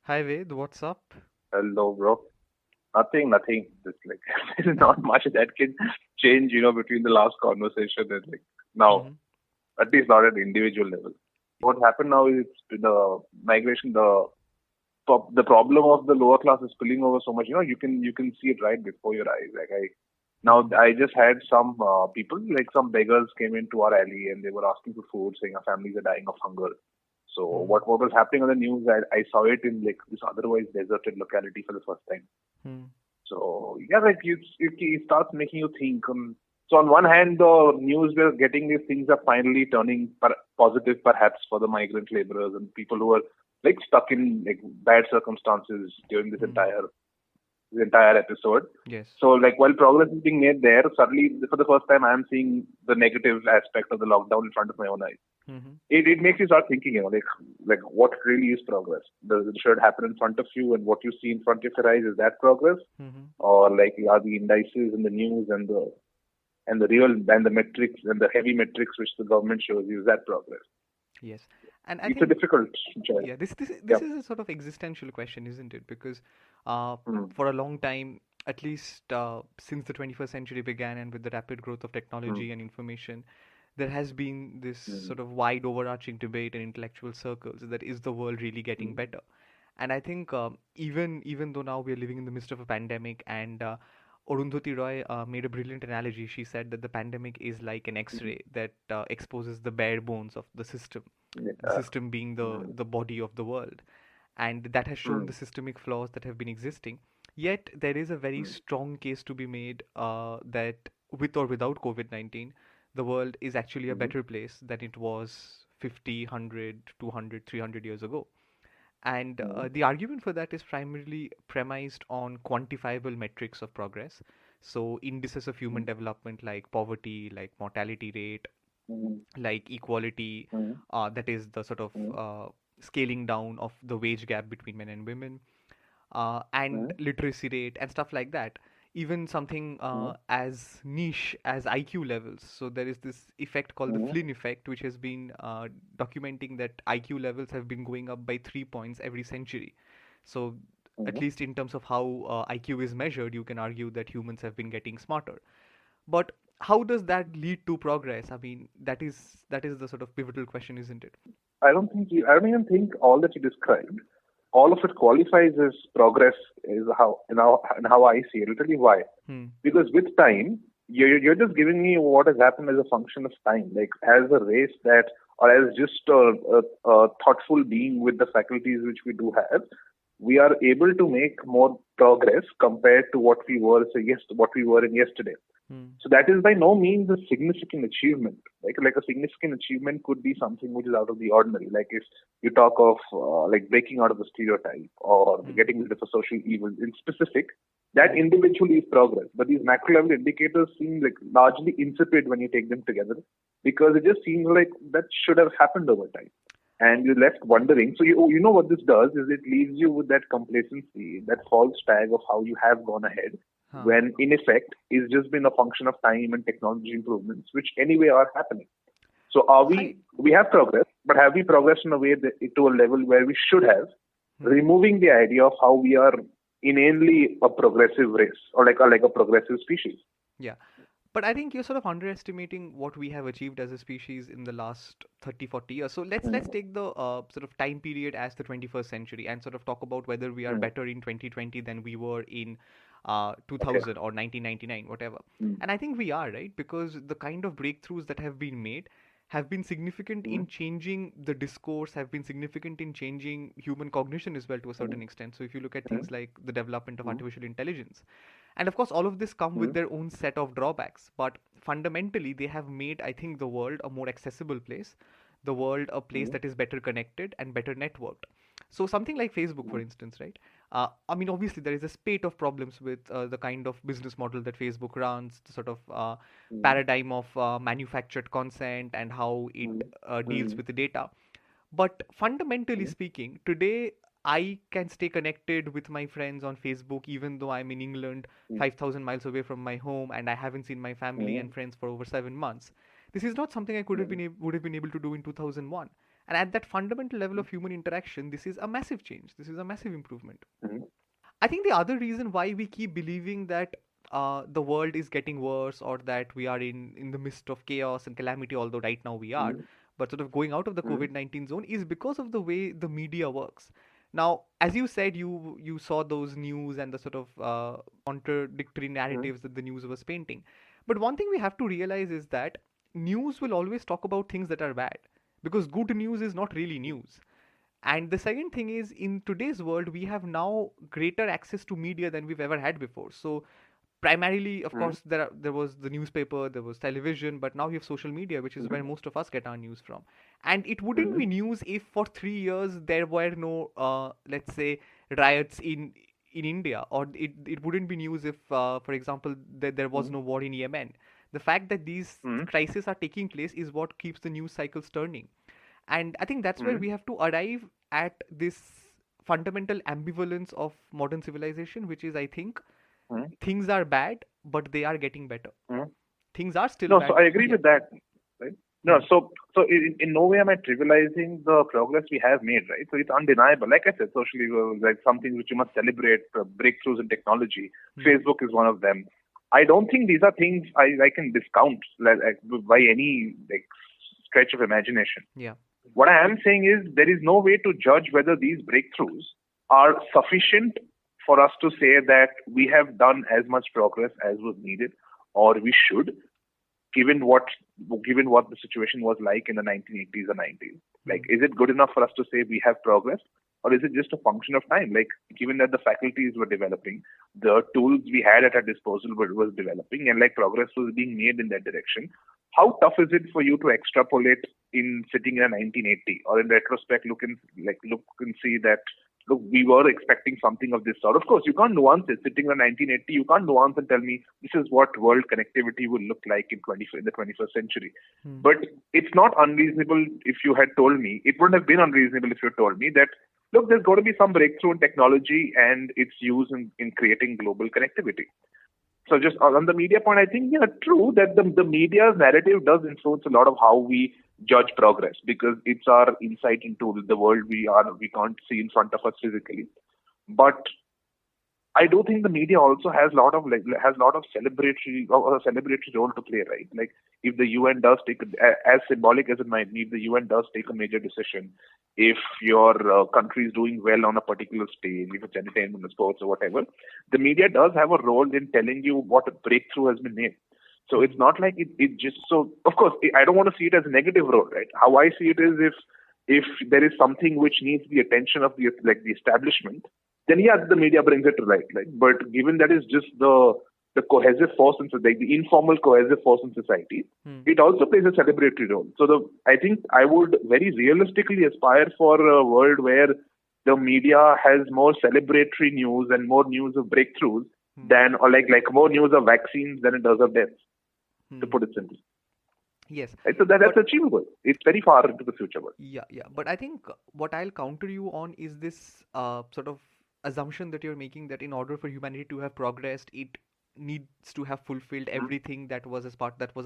Hi Ved, what's up? Hello, bro. Nothing. Just like there's not much that can change, between the last conversation and like now. Mm-hmm. At least not at the individual level. What happened now is the migration, the problem of the lower class is spilling over so much. You can see it right before your eyes. Like now Mm-hmm. I just had some people, like some beggars, came into our alley and they were asking for food, saying our families are dying of hunger. So Mm-hmm. what was happening on the news? I saw it in like this otherwise deserted locality for the first time. Mm-hmm. So yeah, like it starts making you think. So on one hand, the news we're getting these things are finally turning positive, perhaps for the migrant laborers and people who are like stuck in like bad circumstances during Mm-hmm. this entire episode. Yes. So like while progress is being made there, suddenly for the first time I am seeing the negative aspect of the lockdown in front of my own eyes. Mm-hmm. It makes you start thinking, like what really is progress? Does it should happen in front of you, and what you see in front of your eyes, is that progress? Mm-hmm. Or like are the indices and the news and the real and the metrics and the heavy metrics which the government shows you, is that progress? Yes. And I It's a think difficult choice. yeah, this Yeah. is a sort of existential question, isn't it? Because Mm, for a long time, at least since the 21st century began and with the rapid growth of mm, technology and information, there has been this mm, sort of wide overarching debate in intellectual circles that is the world really getting mm, better? And I think even though now we are living in the midst of a pandemic, and Arundhati Roy made a brilliant analogy. She said that the pandemic is like an mm, X-ray that exposes the bare bones of the yeah. system being the Mm, the body of the world, and that has shown the mm, systemic flaws that have been existing. Yet there is a very mm, strong case to be made that with or without COVID-19, the world is actually a mm, better place than it was 50, 100, 200, 300 years ago. And mm, the argument for that is primarily premised on quantifiable metrics of progress. So, indices of human mm, development like poverty, like mortality rate, mm, like equality, mm, that is the sort of mm, scaling down of the wage gap between men and women, mm, and literacy rate and stuff like that. Even something mm, as niche as IQ levels. So there is this effect called the mm, Flynn effect, which has been documenting that IQ levels have been going up by 3 points every century. So at mm. least in terms of how IQ is measured, you can argue that humans have been getting smarter. But how does that lead to progress? I mean, that is the sort of pivotal question, isn't it? I don't even think all that you described, all of it qualifies as progress, is how I see it. I'll tell you why. Hmm. Because with time, you're just giving me what has happened as a function of time, like as a race that, or as just a thoughtful being with the faculties which we do have, we are able to make more progress compared to what we were, say, yes, what we were in yesterday. Hmm. So that is by no means a significant achievement. Like a significant achievement could be something which is out of the ordinary. Like if you talk of like breaking out of a stereotype or Hmm. getting rid of a social evil in specific, that individually is progress. But these macro level indicators seem like largely insipid when you take them together, because it just seems like that should have happened over time. And you're left wondering. So you know what this does is it leaves you with that complacency, that false tag of how you have gone ahead, Huh. when in effect it's just been a function of time and technology improvements, which anyway are happening. So are I. we have progressed, but have we progressed in a way that, to a level where we should have, Hmm. removing the idea of how we are inanely a progressive race, or like a progressive species? Yeah. But I think you're sort of underestimating what we have achieved as a species in the last 30, 40 years. So let's Mm, take the sort of time period as the 21st century and sort of talk about whether we are mm, better in 2020 than we were in okay. 2000 or 1999, whatever. Mm, And I think we are, right? Because the kind of breakthroughs that have been made have been significant mm, in changing the discourse, have been significant in changing human cognition as well to a mm, certain extent. So if you look at mm, things like the development of mm, artificial intelligence, and of course, all of this come with mm, their own set of drawbacks, but fundamentally, they have made, I think, the world a more accessible place, the world a place mm, that is better connected and better networked. So, something like Facebook, for mm, instance, right? I mean, obviously, there is a spate of problems with the kind of business model that Facebook runs, the sort of mm, paradigm of manufactured consent and how it mm, deals mm, with the data. But fundamentally mm, speaking, today I can stay connected with my friends on Facebook even though I'm in England, mm, 5,000 miles away from my home, and I haven't seen my family mm, and friends for over 7 months. This is not something I could have mm, been would have been able to do in 2001. And at that fundamental level of human interaction, this is a massive change. This is a massive improvement. Mhm. I think the other reason why we keep believing that the world is getting worse, or that we are in the midst of chaos and calamity, although right now we are, Mhm. but sort of going out of the Mhm. COVID-19 zone, is because of the way the media works. Now, as you said, you saw those news and the sort of contradictory Mhm. narratives that the news was painting. But one thing we have to realize is that news will always talk about things that are bad, because good news is not really news. And the second thing is, in today's world, we have now greater access to media than we've ever had before. So primarily, of Mhm. course, there was the newspaper, there was television, but now we have social media, which is where Mhm. most of us get our news from. And it wouldn't be Mhm. news if for 3 years there were no, let's say, riots in India, or it wouldn't be news if, for example, there was Mhm. no war in Yemen. The fact that these Mhm. crises are taking place is what keeps the news cycles turning. And I think that's where Mhm. we have to arrive at this fundamental ambivalence of modern civilization, which is, I think, Mhm. things are bad, but they are getting better. Mhm. Things are still No, so bad. I agree Yeah. with that, right? No, Hmm. so in no way am I trivializing the progress we have made, right? So it's undeniable. Like I said, socially, like some things which you must celebrate, breakthroughs in technology. Hmm. Facebook is one of them. I don't think these are things I can discount like, by any like stretch of imagination. Yeah. What I am saying is there is no way to judge whether these breakthroughs are sufficient for us to say that we have done as much progress as was needed or we should, given what the situation was like in the 1980s or 90s. Like, Hmm. is it good enough for us to say we have progressed, or is it just a function of time? Like, given that the faculties were developing, the tools we had at our disposal was developing, and like progress was being made in that direction. How tough is it for you to extrapolate in sitting in a 1980, or in retrospect look and see that look, we were expecting something of this sort. Of course, you can't nuance it. Sitting in 1980, you can't nuance and tell me this is what world connectivity will look like in the 21st century. Hmm. But it's not unreasonable if you had told me. It wouldn't have been unreasonable if you had told me that, look, there's got to be some breakthrough in technology and its use in creating global connectivity. So just on the media point, I think, yeah, true that the media's narrative does influence a lot of how we judge progress because it's our insight into the world we can't see in front of us physically. But I do think the media also has a lot of celebratory role to play, right? Like if the UN does as symbolic as it might be, if the UN does take a major decision, if your country is doing well on a particular stage, if it's entertainment or sports or whatever, the media does have a role in telling you what a breakthrough has been made. So Hmm. it's not like it just so. Of course, I don't want to see it as a negative role, right? How I see it is if there is something which needs the attention of the establishment, then yeah, the media brings it to light. Like, but given that is just the cohesive force in society, the informal cohesive force in society, Hmm. it also plays a celebratory role. So I think I would very realistically aspire for a world where the media has more celebratory news and more news of breakthroughs Hmm. than or like more news of vaccines than it does of deaths, to Hmm. put it simply. Yes. Right? So that's But achievable. It's very far into the future, but yeah, yeah. But I think what I'll counter you on is this sort of assumption that you're making, that in order for humanity to have progressed, it needs to have fulfilled mm, everything that was a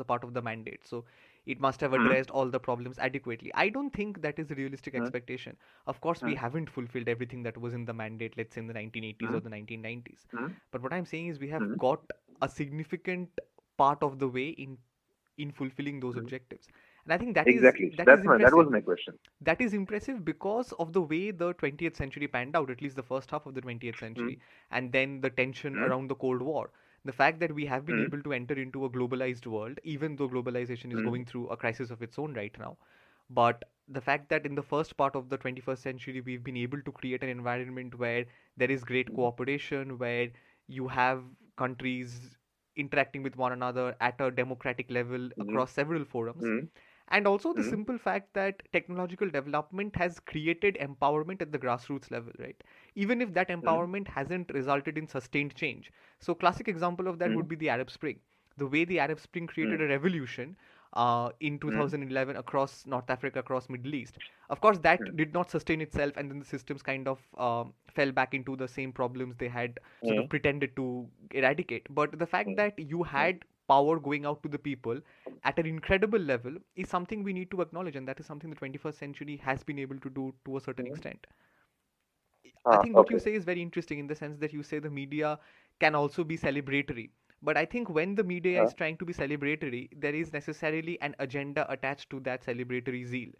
part of the mandate. So it must have mm, addressed all the problems adequately. I don't think that is a realistic mm, expectation. Of course, we mm, haven't fulfilled everything that was in the mandate, let's say in the 1980s or mm, the 1990s. mm, But what I'm saying is we have mm, got a significant part of the way in fulfilling those mm. objectives. And I think that is Exactly. So that is that was impressive. my question. That is impressive because of the way the 20th century panned out, at least the first half of the 20th Mm, century, and then the tension mm, around the Cold War. The fact that we have been mm, able to enter into a globalized world, even though globalization is mm, going through a crisis of its own right now, but the fact that in the first part of the 21st century, we've been able to create an environment where there is great cooperation, where you have countries interacting with one another at a democratic level mm, across several forums, mm, and also the mm, simple fact that technological development has created empowerment at the grassroots level, right? Even if that mm, empowerment hasn't resulted in sustained change. So classic example of that would mm, be the Arab Spring. The way the Arab Spring created mm, a revolution in mm, 2011 across North Africa, across Middle East. Of course, that mm, did not sustain itself, and then the systems kind of fell back into the same problems they had sort of mm, pretended to eradicate. But the fact mm, that you mm, had power going out to the people at an incredible level is something we need to acknowledge, and that is something the 21st century has been able to do to a certain Mhm. extent. I think what you Okay. say is very interesting in the sense that you say the media can also be celebratory. But I think when the media Uh, is trying to be celebratory, there is necessarily an agenda attached to that celebratory zeal.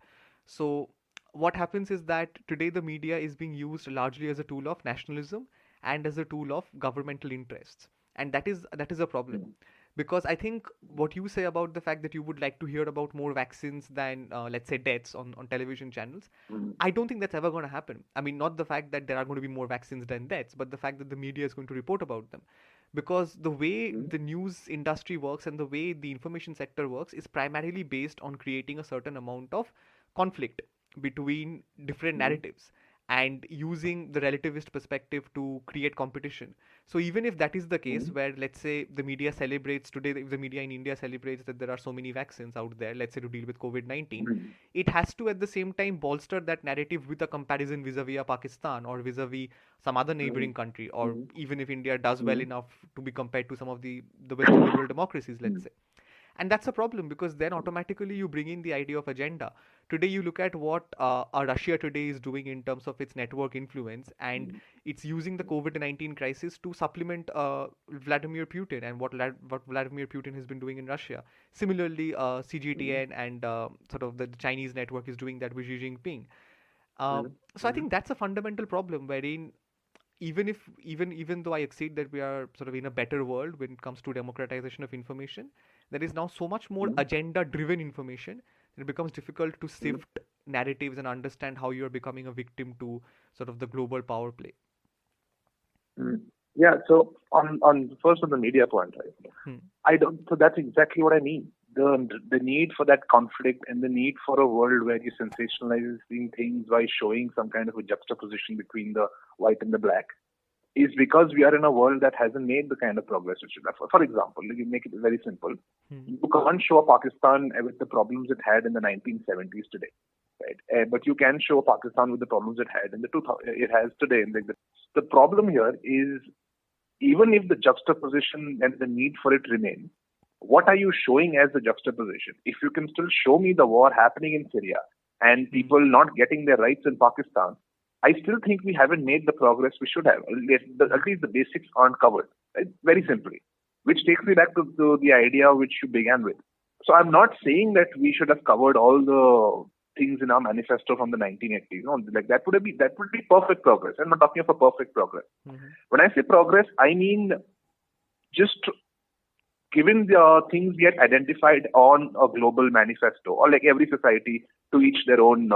So, what happens is that today the media is being used largely as a tool of nationalism and as a tool of governmental interests. And that is a problem. mm, Because I think what you say about the fact that you would like to hear about more vaccines than, let's say, deaths on television channels, mm, I don't think that's ever going to happen. I mean, not the fact that there are going to be more vaccines than deaths, but the fact that the media is going to report about them. Because the way mm, the news industry works and the way the information sector works is primarily based on creating a certain amount of conflict between different mm, narratives and using the relativist perspective to create competition. So even if that is the case, mm, where let's say the media celebrates today, if the media in India celebrates that there are so many vaccines out there, let's say to deal with COVID 19, mm, it has to at the same time bolster that narrative with a comparison vis-a-vis Pakistan or vis-a-vis some other mm, neighboring country, or mm, even if India does well mm, enough to be compared to some of the Western liberal democracies, let's mm, say. And that's a problem because then automatically you bring in the idea of agenda. Today you look at what Russia today is doing in terms of its network influence, and mm, it's using the COVID-19 crisis to supplement Vladimir Putin and what Vladimir Putin has been doing in Russia. Similarly, mm, CGTN and sort of the Chinese network is doing that with Xi Jinping. mm, So I think that's a fundamental problem wherein even though I accede that we are sort of in a better world when it comes to democratization of information, there is now so much more mm, agenda driven information that it becomes difficult to mm, sift narratives and understand how you're becoming a victim to sort of the global power play. mm. Yeah. So on first on the media point, right? Hmm. I don't. So that's exactly what I mean. The need for that conflict and the need for a world where you sensationalize things by showing some kind of a juxtaposition between the white and the black is because we are in a world that hasn't made the kind of progress it should have. For example, you make it very simple. Hmm. You can't show Pakistan with the problems it had in the 1970s today, right? But you can show Pakistan with the problems it had in the 2000 it has today. Like the problem here is even if the juxtaposition and the need for it remain, what are you showing as the juxtaposition? If you can still show me the war happening in Syria and Hmm. people not getting their rights in Pakistan, I still think we haven't made the progress we should have. At least the basics aren't covered, right? Very simply. Which takes me back to the idea which you began with. So I'm not saying that we should have covered all the things in our manifesto from the 1980s. No, like that would be perfect progress. I'm not talking of a perfect progress. Hmm. When I say progress, I mean just given the things we had identified on a global manifesto, or like every society to each their own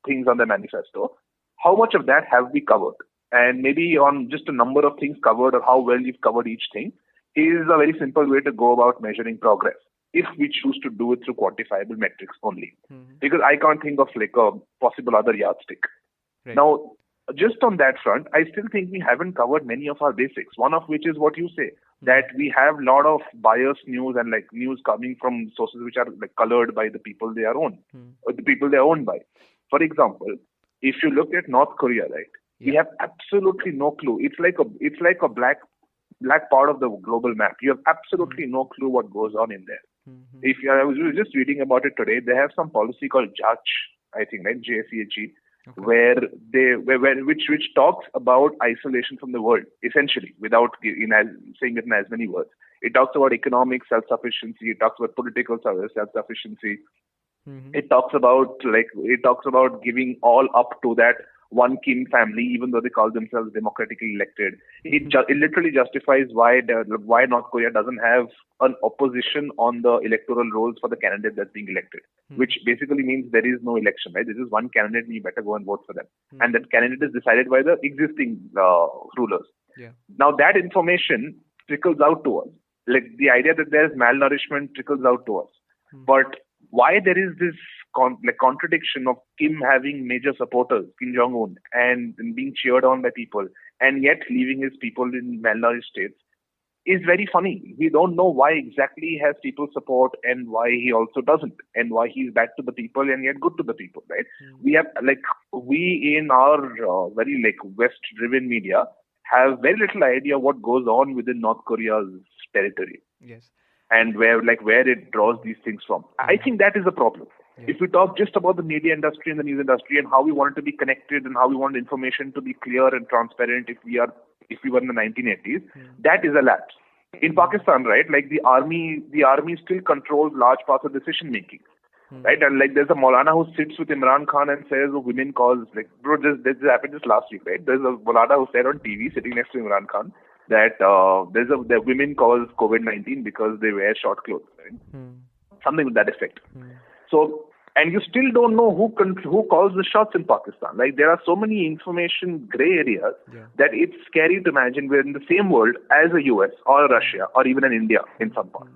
things on the manifesto, how much of that have we covered? And maybe on just a number of things covered or how well you've covered each thing is a very simple way to go about measuring progress if we choose to do it through quantifiable metrics only. Hmm. Because I can't think of like a possible other yardstick. Right. Now, just on that front, I still think we haven't covered many of our basics. One of which is what you say, Hmm. that we have a lot of biased news and like news coming from sources which are like colored by the people they are owned, Hmm. or the people they are owned by. For example, if you look at North Korea, right, we Yeah. have absolutely no clue. It's like a black part of the global map. You have Hmm. absolutely no clue what goes on in there. Hmm. Hmm. If you, I was just reading about it today, they have some policy called JACH, I think, right, JACHE, Okay. where which talks about isolation from the world, essentially, without saying it in as many words. It talks about economic self-sufficiency. It talks about political self-sufficiency. Hmm. It talks about giving all up to that one Kim family, even though they call themselves democratically elected. It literally justifies why North Korea doesn't have an opposition on the electoral rolls for the candidate that's being elected, Hmm. which basically means there is no election, right? There is one candidate, and you better go and vote for them, and Hmm. that candidate is decided by the existing rulers. Yeah. Now that information trickles out to us. Like the idea that there is malnourishment trickles out to us. Hmm. But why there is this contradiction of Kim having major supporters, Kim Jong Un, and being cheered on by people, and yet leaving his people in malnourished states, is very funny. We don't know why exactly he has people support and why he also doesn't, and why he's bad to the people and yet good to the people, right? Hmm. We in our very like West-driven media have very little idea what goes on within North Korea's territory. Yes. and where it draws these things from. I think that is a problem. Yeah. If we talk just about the media industry and the news industry and how we want it to be connected and how we want information to be clear and transparent, if we were in the 1980s, that is a lapse. In Pakistan, right, like the army still controls large parts of decision making. Right, and like there's a Maulana who sits with Imran Khan and says, "Oh, women cause like bro, this happened just last week, right? There's a Maulana who said on TV sitting next to Imran Khan that the women cause COVID-19 because they wear short clothes, right? Something to that effect. So, and you still don't know who calls the shots in Pakistan. Like there are so many information gray areas that it's scary to imagine we're in the same world as a US or a Russia or even an India in some parts.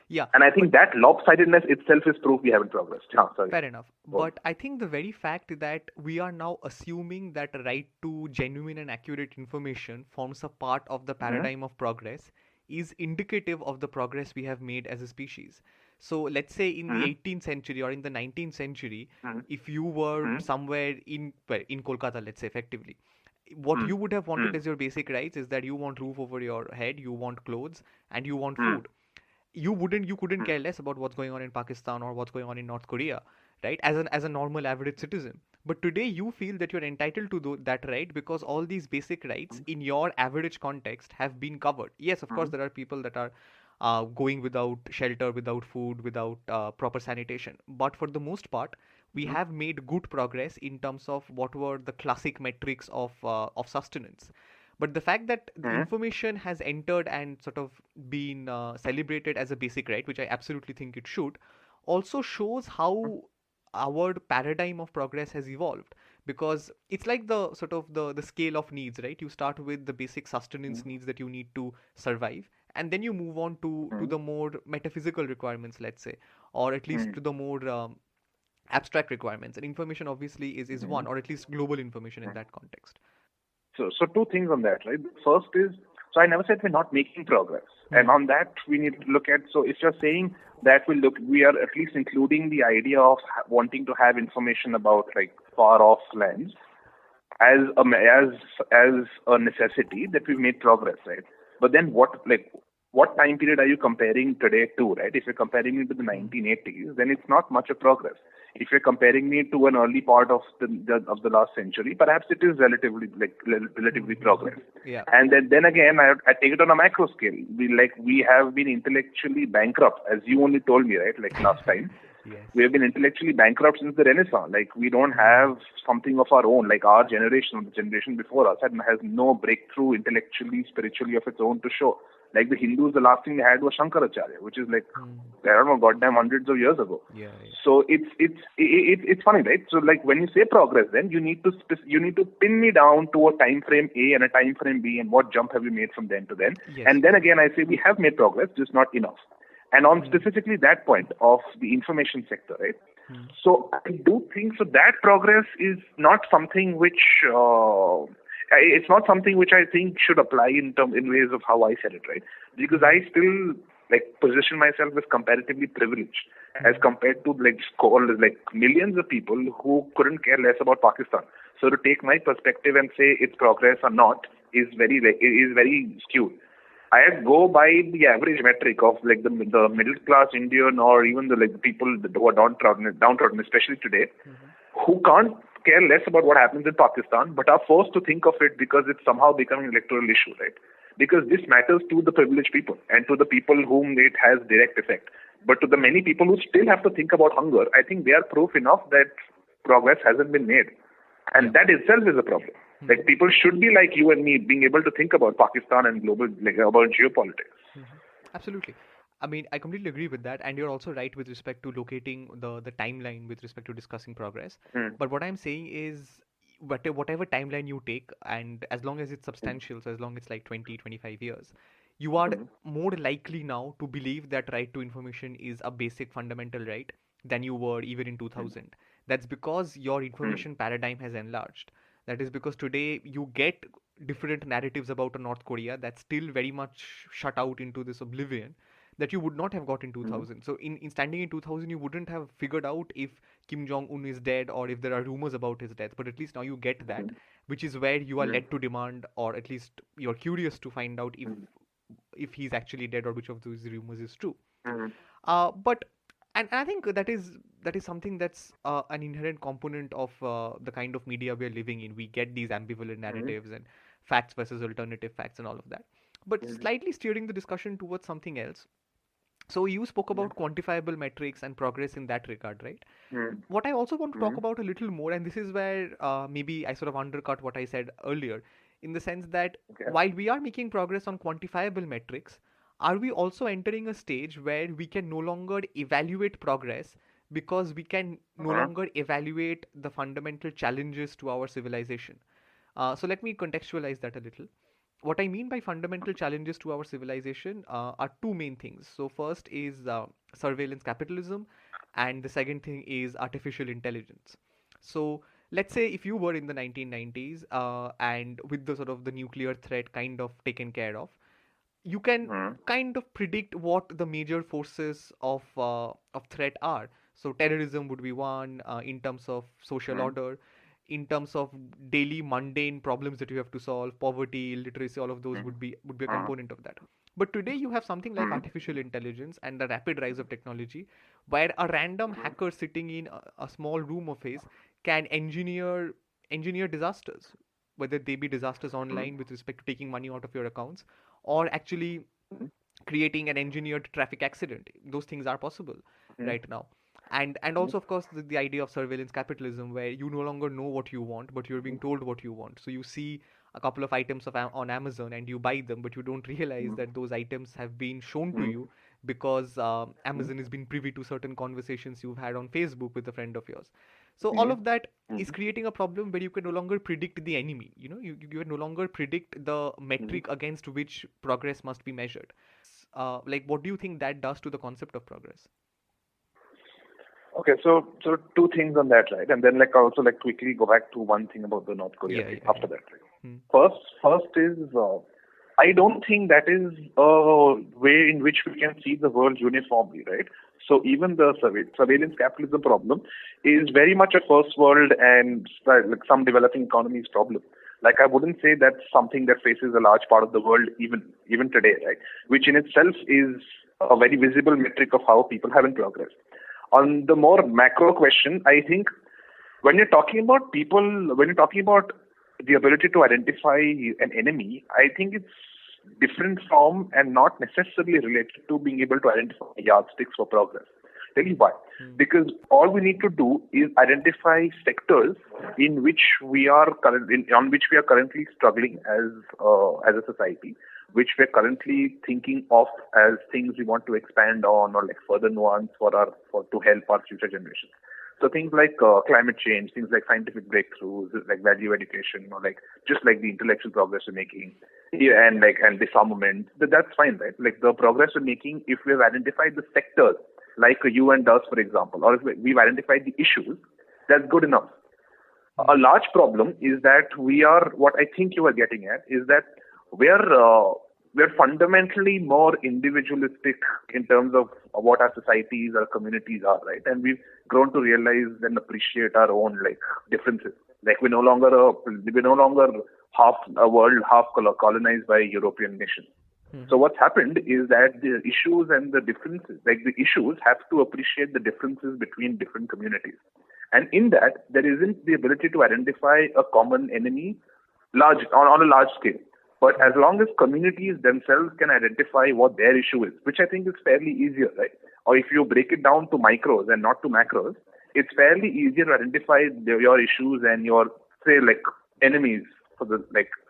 Yeah, and I think that lopsidedness itself is proof we haven't progressed. Fair enough. But I think the very fact that we are now assuming that right to genuine and accurate information forms a part of the paradigm of progress is indicative of the progress we have made as a species. So let's say in the 18th century or in the 19th century, if you were somewhere in Kolkata, let's say effectively, what you would have wanted as your basic rights is that you want roof over your head, you want clothes, and you want food. You couldn't care less about what's going on in Pakistan or what's going on in North Korea, right? As a normal average citizen. But today you feel that you're entitled to that right because all these basic rights in your average context have been covered. Yes, of course, there are people that are going without shelter, without food, without proper sanitation. But for the most part, we have made good progress in terms of what were the classic metrics of sustenance. But the fact that the information has entered and sort of been celebrated as a basic right, which I absolutely think it should, also shows how our paradigm of progress has evolved. Because it's like the sort of the scale of needs, right? You start with the basic sustenance needs that you need to survive, and then you move on to the more metaphysical requirements, let's say, or at least to the more abstract requirements. And information obviously is one, or at least global information in that context. So two things on that, right? First is, so I never said we're not making progress. And on that, we need to look at, so if you're saying that we are at least including the idea of wanting to have information about like far off lands as a necessity, that we've made progress, right? But then what time period are you comparing today to, right? If you're comparing it to the 1980s, then it's not much of progress. If you're comparing me to an early part of the last century, perhaps it is relatively progress. Yeah. And then again, I take it on a macro scale. We have been intellectually bankrupt, as you only told me, right? Like last time. Yes. We have been intellectually bankrupt since the Renaissance. Like we don't have something of our own. Like our generation, or the generation before us, has no breakthrough intellectually, spiritually of its own to show. Like the Hindus, the last thing they had was Shankaracharya, which is like I don't know, goddamn hundreds of years ago. Yeah. So it's funny, right? So like when you say progress, then you need to pin me down to a time frame A and a time frame B, and what jump have you made from then to then? Yes. And then again, I say we have made progress, just not enough. And on specifically that point of the information sector, right? So I do think so that progress is not something which it's not something which I think should apply in ways of how I said it, right? Because I still position myself as comparatively privileged as compared to millions of people who couldn't care less about Pakistan. So to take my perspective and say it's progress or not is very skewed. I go by the average metric of the middle class Indian, or even the people who are downtrodden, especially today, who can't care less about what happens in Pakistan, but are forced to think of it because it's somehow becoming an electoral issue, right? Because this matters to the privileged people and to the people whom it has direct effect. But to the many people who still have to think about hunger, I think they are proof enough that progress hasn't been made. And that itself is a problem. Like people should be like you and me, being able to think about Pakistan and global, about geopolitics. Absolutely. I mean, I completely agree with that, and you're also right with respect to locating the timeline with respect to discussing progress. But what I'm saying is, whatever timeline you take, and as long as it's substantial, so as long as it's like 20, 25 years, you are more likely now to believe that right to information is a basic fundamental right than you were even in 2000. That's because your information paradigm has enlarged. That is because today you get different narratives about North Korea that's still very much shut out into this oblivion that you would not have got in 2000. So in standing in 2000, you wouldn't have figured out if Kim Jong-un is dead or if there are rumors about his death. But at least now you get that, which is where you are led to demand, or at least you're curious to find out if he's actually dead or which of those rumors is true. Mm-hmm. But and I think that is something that's an inherent component of the kind of media we are living in. We get these ambivalent narratives and facts versus alternative facts and all of that. But Mm-hmm. slightly steering the discussion towards something else. So you spoke about quantifiable metrics and progress in that regard, right? What I also want to talk Mm-hmm. about a little more, and this is where maybe I sort of undercut what I said earlier, in the sense that Okay. while we are making progress on quantifiable metrics, are we also entering a stage where we can no longer evaluate progress because we can no Uh-huh. longer evaluate the fundamental challenges to our civilization? So let me contextualize that a little. What I mean by fundamental challenges to our civilization are two main things. So first is surveillance capitalism, and the second thing is artificial intelligence. So let's say if you were in the 1990s and with the sort of the nuclear threat kind of taken care of, you can Mm-hmm. kind of predict what the major forces of threat are. So terrorism would be one in terms of social order, in terms of daily mundane problems that you have to solve, poverty, illiteracy, all of those would be a component of that. But today you have something like artificial intelligence and the rapid rise of technology, where a random hacker sitting in a small room of his can engineer disasters, whether they be disasters online with respect to taking money out of your accounts, or actually creating an engineered traffic accident. Those things are possible right now. And also of course the idea of surveillance capitalism, where you no longer know what you want but you're being told what you want. So you see a couple of items on Amazon and you buy them, but you don't realize that those items have been shown to you because Amazon has been privy to certain conversations you've had on Facebook with a friend of yours. So all of that is creating a problem where you can no longer predict the enemy. You can no longer predict the metric against which progress must be measured. Like, what do you think that does to the concept of progress? Okay, so two things on that, right? And then like also like quickly go back to one thing about the North Korea Yeah, thing yeah, after yeah. that, right? Hmm. First is I don't think that is a way in which we can see the world uniformly, right? So even the surveillance capitalism problem is very much a first world and like some developing economies problem. Like I wouldn't say that's something that faces a large part of the world even today, right? Which in itself is a very visible metric of how people haven't progressed. On the more macro question, I think when you're talking about people, when you're talking about the ability to identify an enemy, I think it's different from and not necessarily related to being able to identify yardsticks for progress. Tell you why. Because all we need to do is identify sectors in which we are on which we are currently struggling as a society, which we're currently thinking of as things we want to expand on or like further nuance for to help our future generations. So things like climate change, things like scientific breakthroughs, like value education, or like just like the intellectual progress we're making, yeah, and disarmament. That's fine, right? Like the progress we're making, if we've identified the sectors, like a UN does, for example, or if we've identified the issues, that's good enough. A large problem is that what I think you are getting at is that we're fundamentally more individualistic in terms of what our societies, our communities are, right? And we've grown to realize and appreciate our own like differences. Like we're no longer half a world, half colonized by European nations. So what's happened is that the issues and the differences, like the issues have to appreciate the differences between different communities. And in that, there isn't the ability to identify a common enemy on a large scale. But as long as communities themselves can identify what their issue is, which I think is fairly easier, right? Or if you break it down to micros and not to macros, it's fairly easier to identify your issues and your, say, like enemies, for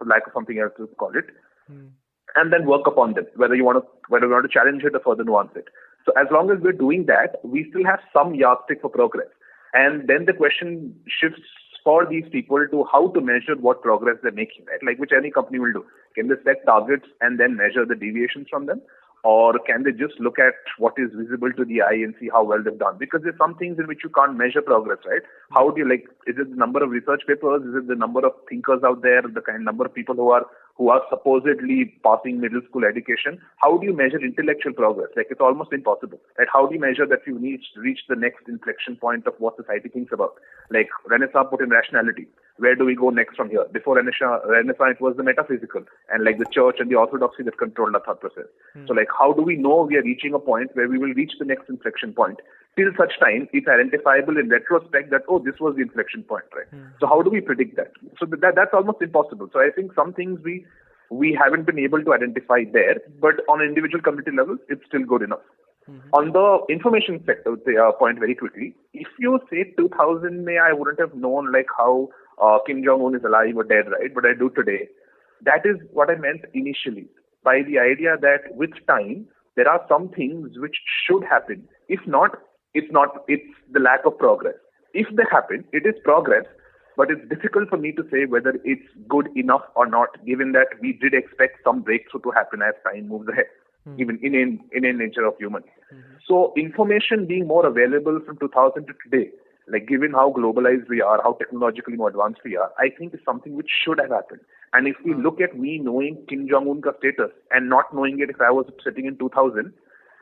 lack of something else to call it, and then work upon them, whether you want to challenge it or further nuance it. So as long as we're doing that, we still have some yardstick for progress. And then the question shifts for these people to how to measure what progress they're making, right? Like which any company will do. Can they set targets and then measure the deviations from them? Or can they just look at what is visible to the eye and see how well they've done? Because there's some things in which you can't measure progress, right? How do you is it the number of research papers? Is it the number of thinkers out there? The kind number of people who are supposedly passing middle school education? How do you measure intellectual progress? Like it's almost impossible, right? How do you measure that you reach the next inflection point of what society thinks about? Like Renaissance put in rationality. where do we go next from here? Before Renaissance, it was the metaphysical and like the church and the orthodoxy that controlled our thought process. So like, how do we know we are reaching a point where we will reach the next inflection point? Till such time, it's identifiable in retrospect that, oh, this was the inflection point, right? So how do we predict that? So that's almost impossible. So I think some things we haven't been able to identify there, but on an individual community level, it's still good enough. On the information sector, point very quickly, if you say 2000, I wouldn't have known like how Kim Jong-un is alive or dead, right? But I do today. That is what I meant initially by the idea that with time, there are some things which should happen. If not, it's the lack of progress. If they happen, it is progress, but it's difficult for me to say whether it's good enough or not, given that we did expect some breakthrough to happen as time moves ahead, even in nature of humans. So information being more available from 2000 to today, like given how globalized we are, how technologically more advanced we are, I think is something which should have happened. And if we look at me knowing Kim Jong-un's status and not knowing it if I was sitting in 2000,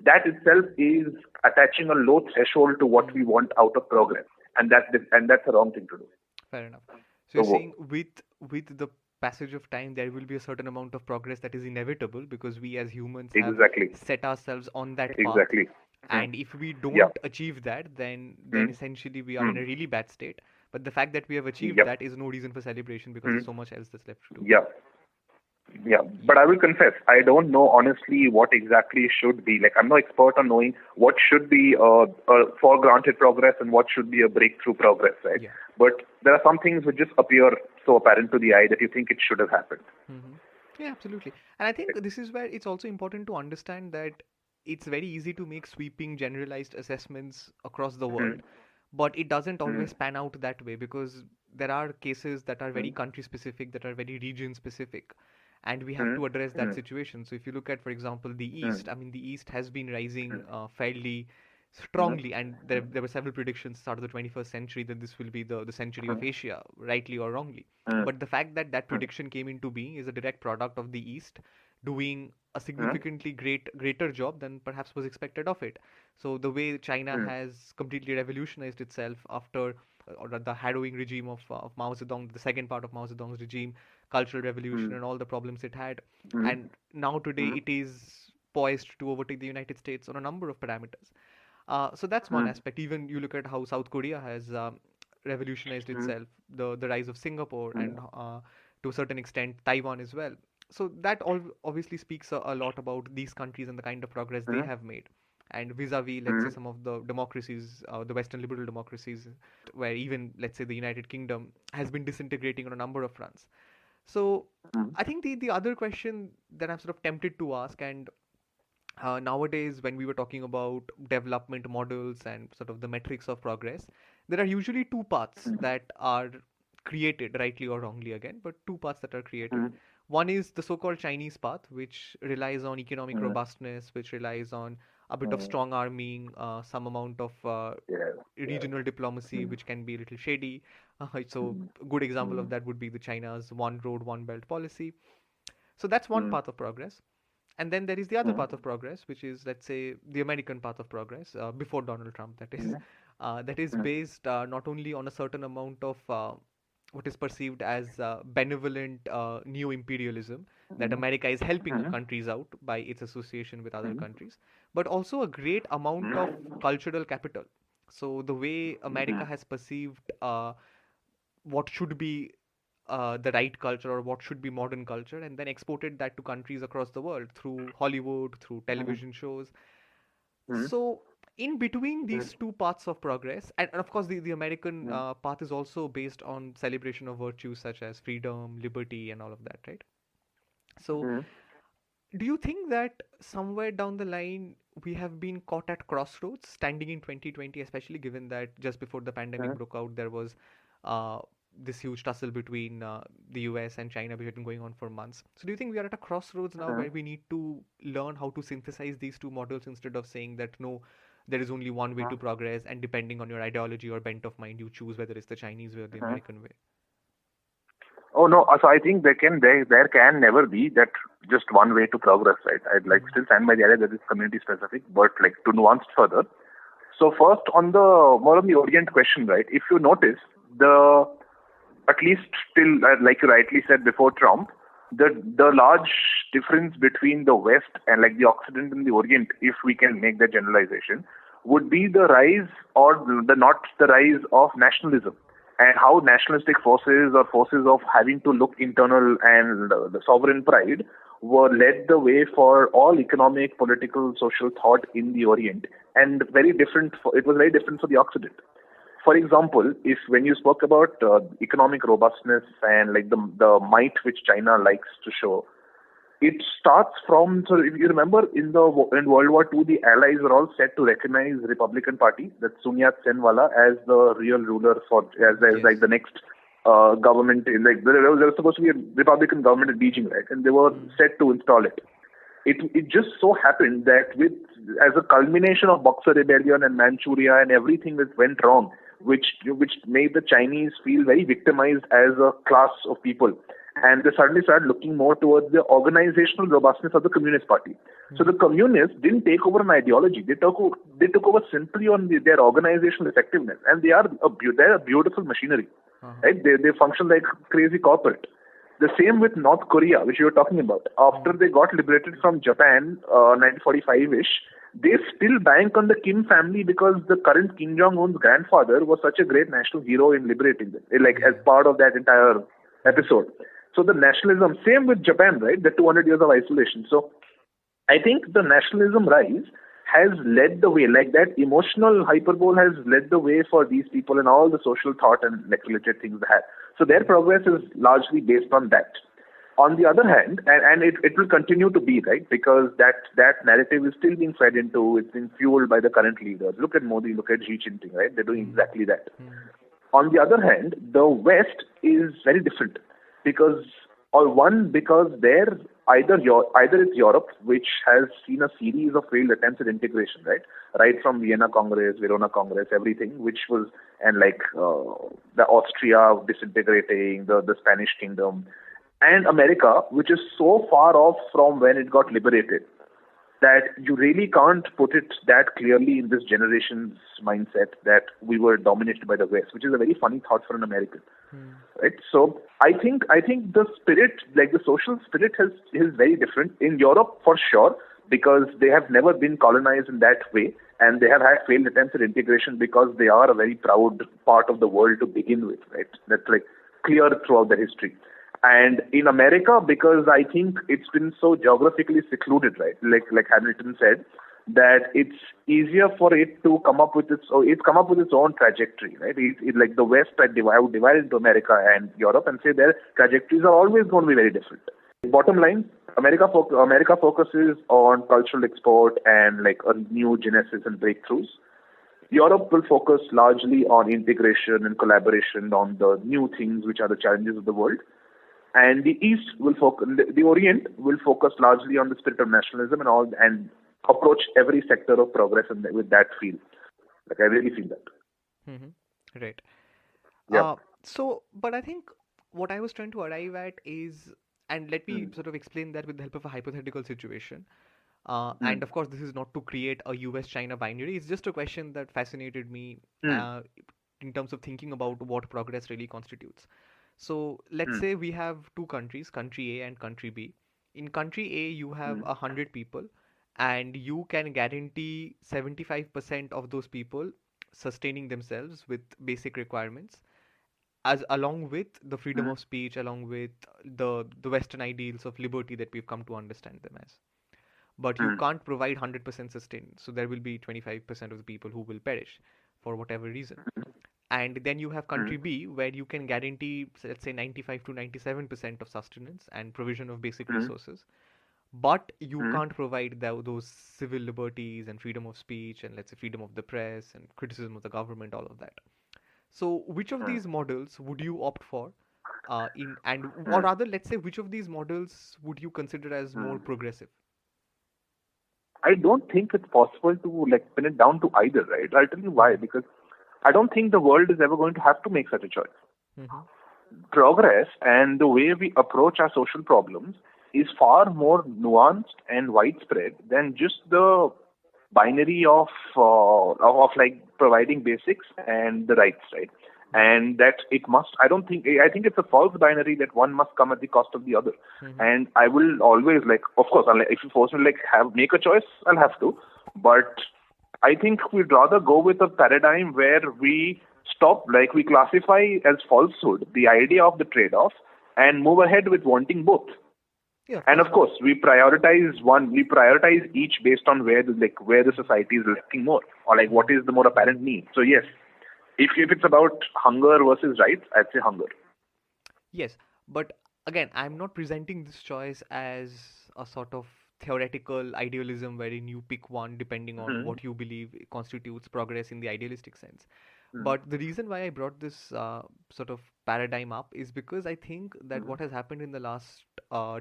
that itself is attaching a low threshold to what we want out of progress, and that's a wrong thing to do. Fair enough. So you're saying with the passage of time, there will be a certain amount of progress that is inevitable because we as humans have set ourselves on that path. Exactly. And if we don't achieve that, then essentially we are in a really bad state. But the fact that we have achieved that is no reason for celebration because there's so much else that's left to do. Yeah, but I will confess, I don't know honestly what exactly should be. Like, I'm no expert on knowing what should be a for granted progress and what should be a breakthrough progress, right? Yeah. But there are some things which just appear so apparent to the eye that you think it should have happened. Yeah, absolutely. And I think this is where it's also important to understand that it's very easy to make sweeping, generalized assessments across the world, but it doesn't always pan out that way because there are cases that are very country specific, that are very region specific. And we have to address that situation. So if you look at, for example, the East, I mean, the East has been rising fairly strongly, and there were several predictions start of the 21st century that this will be the century of Asia, rightly or wrongly. But the fact that that prediction came into being is a direct product of the East doing a significantly greater job than perhaps was expected of it. So the way China has completely revolutionized itself after the harrowing regime of Mao Zedong, the second part of Mao Zedong's regime, Cultural Revolution and all the problems it had. And now today it is poised to overtake the United States on a number of parameters. So that's one aspect. Even you look at how South Korea has revolutionized itself, the rise of Singapore and to a certain extent Taiwan as well. So that all obviously speaks a lot about these countries and the kind of progress they have made. And vis-a-vis, let's say, some of the democracies, the Western liberal democracies, where even, let's say, the United Kingdom has been disintegrating on a number of fronts. So I think the other question that I'm sort of tempted to ask, and nowadays when we were talking about development models and sort of the metrics of progress, there are usually two paths that are created, rightly or wrongly again, but two paths that are created. One is the so-called Chinese path, which relies on economic robustness, which relies on a bit of strong arming, some amount of regional diplomacy, which can be a little shady. So a good example of that would be the China's one road, one belt policy. So that's one path of progress. And then there is the other path of progress, which is, let's say, the American path of progress, before Donald Trump, that is based not only on a certain amount of what is perceived as benevolent neo-imperialism, that America is helping countries out by its association with other countries, but also a great amount of cultural capital. So the way America has perceived what should be the right culture or what should be modern culture, and then exported that to countries across the world through Hollywood, through television shows. So in between these two paths of progress, and of course the American path is also based on celebration of virtues such as freedom, liberty, and all of that, right? So do you think that somewhere down the line we have been caught at crossroads, standing in 2020, especially given that just before the pandemic broke out, there was this huge tussle between the US and China, which had been going on for months. So do you think we are at a crossroads now where we need to learn how to synthesize these two models instead of saying that no, there is only one way to progress, and depending on your ideology or bent of mind, you choose whether it's the Chinese way or the American way? Oh no, so I think there can never be that just one way to progress, right? I'd like still stand by the idea that it's community specific, but like to nuance further. So first on the more on the Orient question, right? If you notice, at least till, like you rightly said before Trump, the large difference between the West and like the Occident and the Orient, if we can make that generalization, would be the rise or the not the rise of nationalism, and how nationalistic forces or forces of having to look internal and the sovereign pride were led the way for all economic, political, social thought in the Orient, and very different. It was very different for the Occident. For example, if when you spoke about economic robustness and like the might which China likes to show, it starts from, so if you remember in World War II, the Allies were all set to recognize Republican Party, that Sun Yat-sen wala, as the real ruler for as like the next government. Like there was supposed to be a Republican government in Beijing, right? And they were set to install it. It just so happened that as a culmination of Boxer Rebellion and Manchuria and everything that went wrong, which made the Chinese feel very victimized as a class of people, and they suddenly started looking more towards the organizational robustness of the Communist Party. So the communists didn't take over an ideology; they took over simply on their organizational effectiveness, and they're a beautiful machinery, right? They function like crazy corporate. The same with North Korea, which you were talking about. After they got liberated from Japan, 1945-ish, they still bank on the Kim family because the current Kim Jong-un's grandfather was such a great national hero in liberating them, like as part of that entire episode. So the nationalism, same with Japan, right? The 200 years of isolation. So I think the nationalism rise has led the way, like that emotional hyperbole has led the way for these people and all the social thought and like related things they have. So their progress is largely based on that. On the other hand, and it will continue to be, right, because that narrative is still being fed into, it's being fueled by the current leaders. Look at Modi, look at Xi Jinping, right? They're doing exactly that. On the other hand, the West is very different because there either it's Europe, which has seen a series of failed attempts at integration, right from Vienna Congress, Verona Congress, everything, which was, and like the Austria disintegrating, the Spanish Kingdom, and America, which is so far off from when it got liberated that you really can't put it that clearly in this generation's mindset that we were dominated by the West, which is a very funny thought for an American, right? So I think the spirit, like the social spirit, is very different in Europe for sure, because they have never been colonized in that way, and they have had failed attempts at integration because they are a very proud part of the world to begin with, right? That's like clear throughout the history. And in America, because I think it's been so geographically secluded, right? Like Hamilton said, that it's easier for it to come up with its own trajectory, right? Like the West, I would divide into America and Europe and say their trajectories are always going to be very different. Bottom line, America focuses on cultural export and like a new genesis and breakthroughs. Europe will focus largely on integration and collaboration on the new things which are the challenges of the world. And the East will focus, the Orient will focus largely on the spirit of nationalism and approach every sector of progress with that feel. Like I really feel that. Right. Yeah. But I think what I was trying to arrive at is, and let me sort of explain that with the help of a hypothetical situation. And of course, this is not to create a US-China binary. It's just a question that fascinated me in terms of thinking about what progress really constitutes. So let's say we have two countries, country A and country B. In country A, you have 100 people, and you can guarantee 75% of those people sustaining themselves with basic requirements, as along with the freedom of speech, along with the Western ideals of liberty that we've come to understand them as. But you can't provide 100% sustain, so there will be 25% of the people who will perish for whatever reason. And then you have country B, where you can guarantee, let's say, 95 to 97% of sustenance and provision of basic resources. But you can't provide those civil liberties and freedom of speech and, let's say, freedom of the press and criticism of the government, all of that. So which of these models would you opt for? Or rather, let's say, which of these models would you consider as more progressive? I don't think it's possible to like pin it down to either, right? I'll tell you why. Because I don't think the world is ever going to have to make such a choice. Progress and the way we approach our social problems is far more nuanced and widespread than just the binary of like providing basics and the rights, right? and that it must. I think it's a false binary that one must come at the cost of the other. Mm-hmm. And I will always, like, of course, if you force me to, like, make a choice, I'll have to. But I think we'd rather go with a paradigm where we stop, like, we classify as falsehood the idea of the trade-off and move ahead with wanting both. Yeah, And of course, we prioritize each based on where the society is lacking more, or like what is the more apparent need. So yes, if it's about hunger versus rights, I'd say hunger. yes, but again, I'm not presenting this choice as a sort of theoretical idealism wherein you pick one depending on Mm-hmm. what you believe constitutes progress in the idealistic sense. Mm-hmm. But the reason why I brought this sort of paradigm up is because I think that what has happened in the last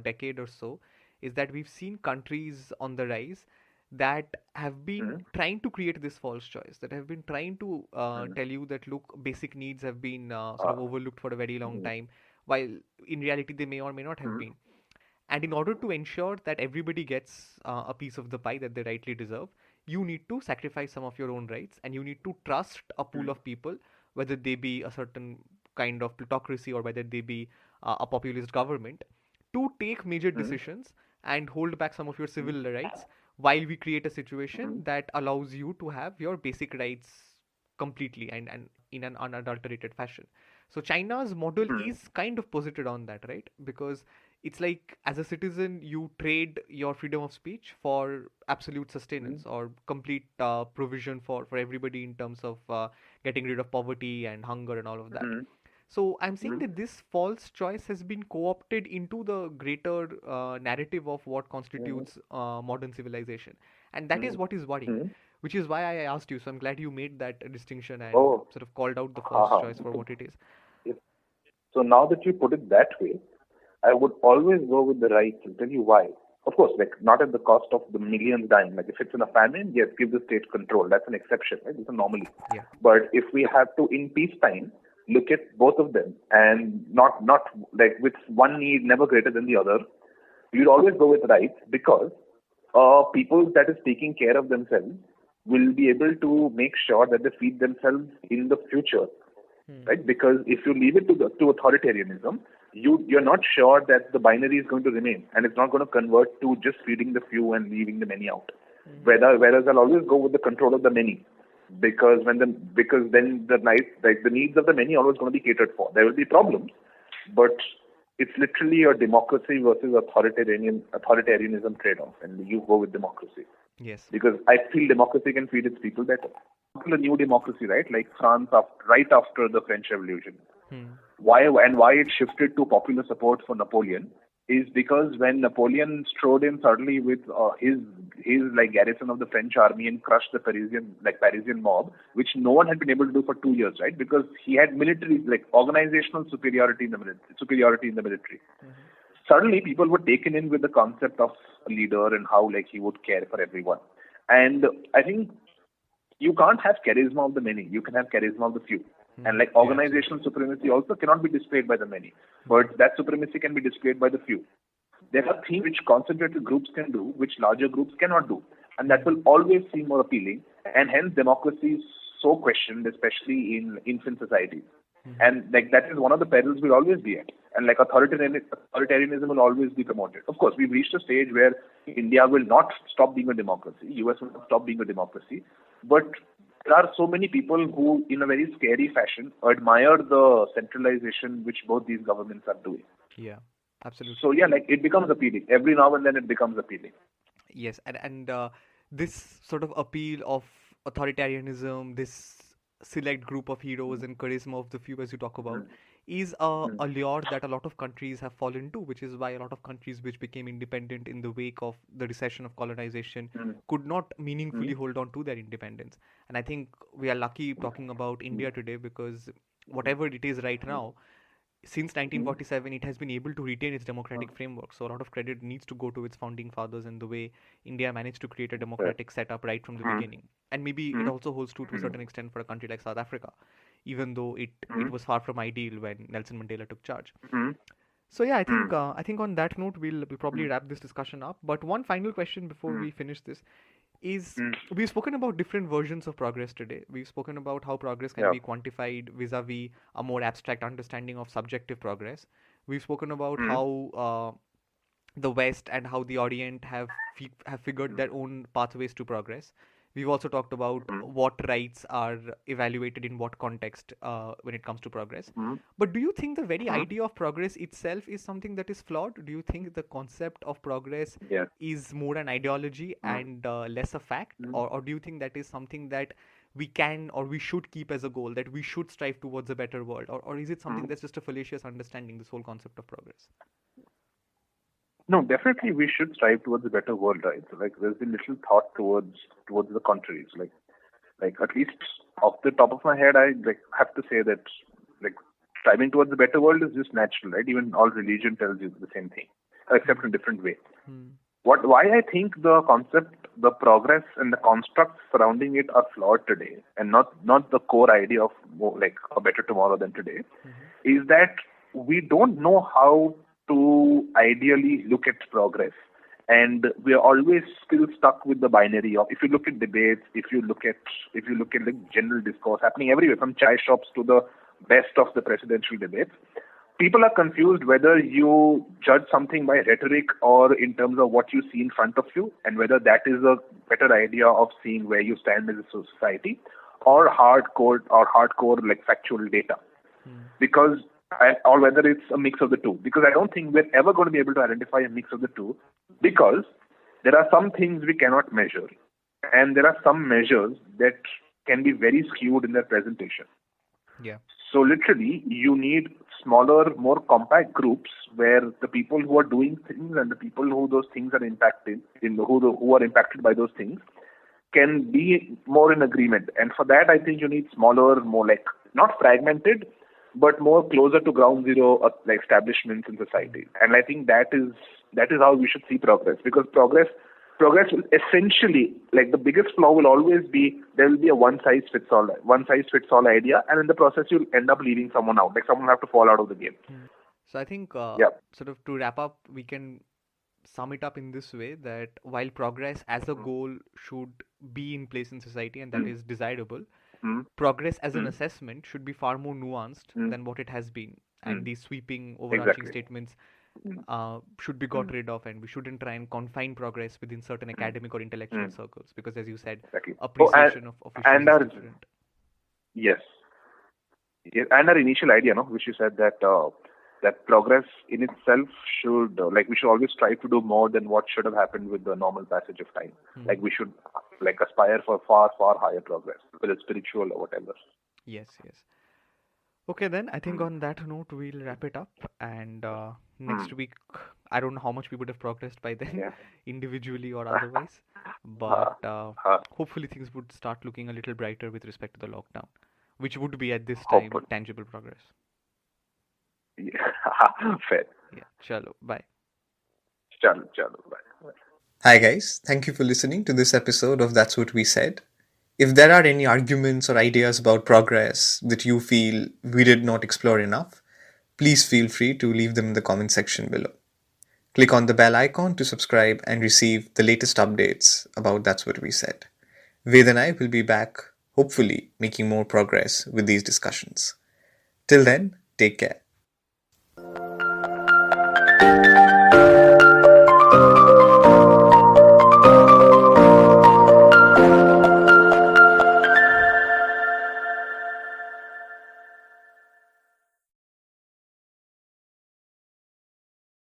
decade or so is that we've seen countries on the rise that have been Mm-hmm. trying to create this false choice, that have been trying to Mm-hmm. tell you that look, basic needs have been sort Uh, of overlooked for a very long mm-hmm. time, while in reality they may or may not have been. And in order to ensure that everybody gets a piece of the pie that they rightly deserve, you need to sacrifice some of your own rights and you need to trust a pool of people, whether they be a certain kind of plutocracy or whether they be a populist government, to take major Mm-hmm. decisions and hold back some of your Mm-hmm. civil rights while we create a Mm-hmm. situation that allows you to have your basic rights completely and in an unadulterated fashion. So China's model Mm-hmm. is kind of posited on that, right? Because it's like as a citizen you trade your freedom of speech for absolute sustenance or complete provision for everybody in terms of getting rid of poverty and hunger and all of that. Mm-hmm. So I'm saying Mm-hmm. that this false choice has been co-opted into the greater narrative of what Mm-hmm. constitutes modern civilization, and that is what is worrying. Mm-hmm. Which is why I asked you. So I'm glad you made that distinction and Oh, sort of called out the false haha. choice for what it is. Yes. So now that you put it that way, I would always go with the rights and tell you why. Of course, like, not at the cost of the millions dying. Like, if it's in a famine, yes, give the state control. That's an exception, right? It's a anomaly. Yeah. But if we have to, in peacetime, look at both of them and not like with one need never greater than the other, you'd always go with rights because people that is taking care of themselves will be able to make sure that they feed themselves in the future, Hmm. right? Because if you leave it to authoritarianism, you're not sure that the binary is going to remain, and it's not going to convert to just feeding the few and leaving the many out. Hmm. Whereas I'll always go with the control of the many, because then the needs of the many are always going to be catered for. There will be problems, but it's literally a democracy versus authoritarianism trade-off, and you go with democracy Yes. because I feel democracy can feed its people better. A new democracy, right? Like France, right after the French Revolution. Hmm. Why it shifted to popular support for Napoleon is because when Napoleon strode in suddenly with his like garrison of the French army and crushed the Parisian mob, which no one had been able to do for 2 years, right? Because he had military, like, organizational superiority in the military. Hmm. Suddenly people were taken in with the concept of a leader and how, like, he would care for everyone. And I think you can't have charisma of the many. You can have charisma of the few. Hmm. And like Yeah, absolutely. organizational supremacy also cannot be displayed by the many, but that supremacy can be displayed by the few. There are things which concentrated groups can do, which larger groups cannot do, and that will always seem more appealing. And hence, democracy is so questioned, especially in infant societies. Hmm. And like that is one of the perils we'll always be at. And like authoritarianism will always be promoted. Of course, we've reached a stage where India will not stop being a democracy. US will not stop being a democracy. But there are so many people who, in a very scary fashion, admire the centralization which both these governments are doing. Yeah, absolutely. So yeah, like, it becomes appealing. Every now and then it becomes appealing. Yes, and this sort of appeal of authoritarianism, this select group of heroes and charisma of the few, as you talk about, Mm, is a lure that a lot of countries have fallen to, which is why a lot of countries which became independent in the wake of the recession of colonization mm, could not meaningfully mm, hold on to their independence. And I think we are lucky talking about India today because whatever it is right now, since mm, 1947 it has been able to retain its mm. democratic framework, so a lot of credit needs to go to its founding fathers and the way India managed to create a Right. democratic setup right from the Mm, beginning. And maybe it mm, also holds true to a mm, certain extent for a country like South Africa, even though it mm, was far from ideal when Nelson Mandela took charge. mm, So yeah, mm, I think on that note we'll probably mm, wrap this discussion up. But one final question before mm, we finish this: is Mm. we've spoken about different versions of progress today. We've spoken about how progress can Yeah. be quantified vis-a-vis a more abstract understanding of subjective progress. We've spoken about Mm. how the West and how the Orient have figured Mm. their own pathways to progress. We've also talked about Mm. what rights are evaluated in what context when it comes to progress. Mm. But do you think the very Mm. idea of progress itself is something that is flawed? Do you think the concept of progress Yes. is more an ideology Mm. and less a fact? Mm. Or do you think that is something that we can or we should keep as a goal, that we should strive towards a better world? Or is it something Mm. that's just a fallacious understanding, this whole concept of progress? No, definitely we should strive towards a better world, right? So, like, there's been little thought towards the contrary. It's like at least off the top of my head, I like have to say that like striving towards a better world is just natural, right? Even all religion tells you the same thing, except in a different way. Hmm. Why I think the concept, the progress, and the constructs surrounding it are flawed today, and not the core idea of like a better tomorrow than today, is that we don't know how to ideally look at progress, and we are always still stuck with the binary of, if you look at debates, if you look at like general discourse happening everywhere from chai shops to the best of the presidential debates, people are confused whether you judge something by rhetoric or in terms of what you see in front of you, and whether that is a better idea of seeing where you stand as a society, or hardcore like factual data. Hmm. Because or whether it's a mix of the two. Because I don't think we're ever going to be able to identify a mix of the two, because there are some things we cannot measure, and there are some measures that can be very skewed in their presentation. Yeah. So literally, you need smaller, more compact groups where the people who are doing things and the people who those things are impacted, who are impacted by those things, can be more in agreement. And for that, I think you need smaller, more like not fragmented, but more closer to ground zero like establishments in society. And I think that is how we should see progress, because progress will essentially, like, the biggest flaw will always be there will be a one size fits all idea, and in the process you'll end up leaving someone out, like someone will have to fall out of the game. So I think, Yeah. sort of to wrap up, we can sum it up in this way, that while progress as a goal should be in place in society and that Mm. is desirable, Mm. progress as an Mm. assessment should be far more nuanced Mm. than what it has been. And Mm. these sweeping, overarching Exactly. statements Mm. should be got Mm. rid of, and we shouldn't try and confine progress within certain Mm. academic or intellectual Mm. circles, because, as you said, Exactly. appreciation of issues And is our different. yes. Yeah, and our initial idea, no, which you said that progress in itself should like we should always strive to do more than what should have happened with the normal passage of time. Like we should like aspire for far higher progress, whether it's spiritual or whatever. Yes, yes. Okay, then I think on that note we'll wrap it up. And next Mm. week, I don't know how much we would have progressed by then, Yeah. individually or otherwise, but Uh, uh, hopefully things would start looking a little brighter with respect to the lockdown, which would be at this time hopefully. tangible progress. Yeah. Fair. Yeah, chalo, bye. Chalo. Bye. Hi, guys. Thank you for listening to this episode of That's What We Said. If there are any arguments or ideas about progress that you feel we did not explore enough, please feel free to leave them in the comment section below. Click on the bell icon to subscribe and receive the latest updates about That's What We Said. Ved and I will be back, hopefully, making more progress with these discussions. Till then, take care.